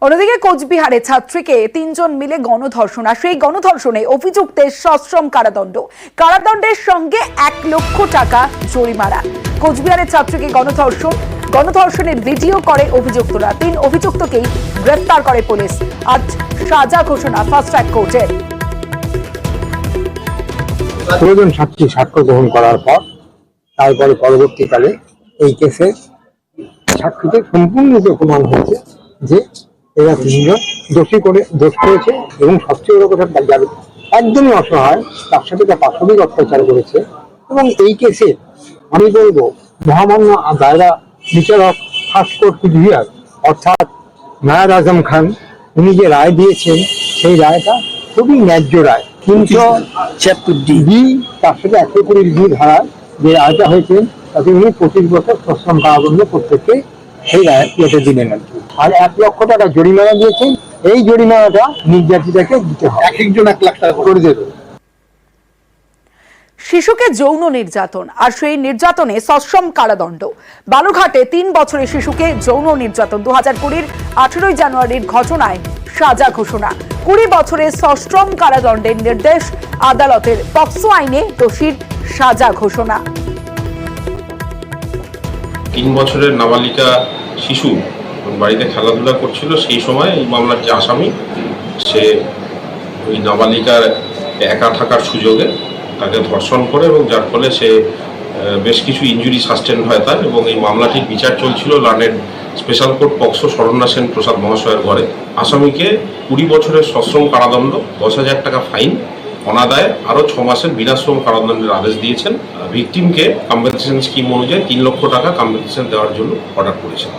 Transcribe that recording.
অন্যদিকে কোচবিহারে ছাত্রীকে ৩ জন মিলে গণধর্ষণ, আর সেই গণধর্ষণে অভিযুক্তের সশ্রম কারাদণ্ড, কারাদণ্ডের সঙ্গে ১ লক্ষ টাকা জরিমানা। কোচবিহারের ছাত্রীকে গণধর্ষণের ভিডিও করে অভিযুক্তরা। ৩ অভিযুক্তকেই গ্রেফতার করে পুলিশ। আজ সাজা ঘোষণা ফাস্ট ট্র্যাক কোর্টের। প্রয়োজন সাক্ষী সাক্ষ্য গ্রহণ করার পর তারপরে পরবর্তীকালে এই কেসে সাক্ষীতে সম্পূর্ণরূপে প্রমাণ হয়েছে যে এরা ৩ জন দোষ করেছে এবং সবচেয়ে বড় কথা যাবে একদমই অসহায়, তার সাথে তার পাশবিক অত্যাচার করেছে। এবং এই কেসে আমি বলবো মহামান্য দায়রা বিচারক ফার্স্ট কোর্ট কুচবিহার অর্থাৎ নায়ার আজম খান, উনি যে রায় দিয়েছেন সেই রায়টা খুবই ন্যায্য রায়। কিন্তু তার সাথে 120 ধারায় যে রায়টা হয়েছে তাতে উনি 25 বছর সশ্রম কারাদণ্ড প্রত্যেককে সেই রায় কেটে দিলেন আর কি। আর 1 লক্ষ টাকা জরিমানা দিয়েছেন। এই জরিমানাটা নির্যাতিতাকে দিতে হবে, এক একজন 1 লাখ টাকা করে দেবে। শিশুকে যৌন নির্যাতন আর সেই নির্যাতনে সশ্রম কারাদণ্ড। বালুরঘাটে 3 বছরের শিশুকে যৌন নির্যাতন। 2020 18 জানুয়ারির ঘটনায় সাজা ঘোষণা। 20 বছরের সশ্রম কারাদণ্ডের নির্দেশ আদালতের। পক্সো আইনে দোষীর সাজা ঘোষণা। 3 বছরের নাবালিকা শিশু বাড়িতে খেলাধুলা করছিল, সেই সময় এই মামলার যে আসামি সে ওই নাবালিকার একা থাকার সুযোগে তাকে ধর্ষণ করে এবং যার ফলে সে বেশ কিছু ইনজুরি সাস্টেন হয় তার। এবং এই মামলাটির বিচার চলছিল learned special court POCSO Saranya Sen Prasad মহাশয়ের ঘরে। আসামিকে 20 বছরের সশ্রম কারাদণ্ড, 10,000 টাকা ফাইন, অনাদায়ে আরও 6 মাসের বিনাশ্রম কারাদণ্ডের আদেশ দিয়েছেন। ভিকটিমকে কম্পেনসেশন স্কিম অনুযায়ী 3 লক্ষ টাকা কম্পেনসেশন দেওয়ার জন্য অর্ডার করেছেন।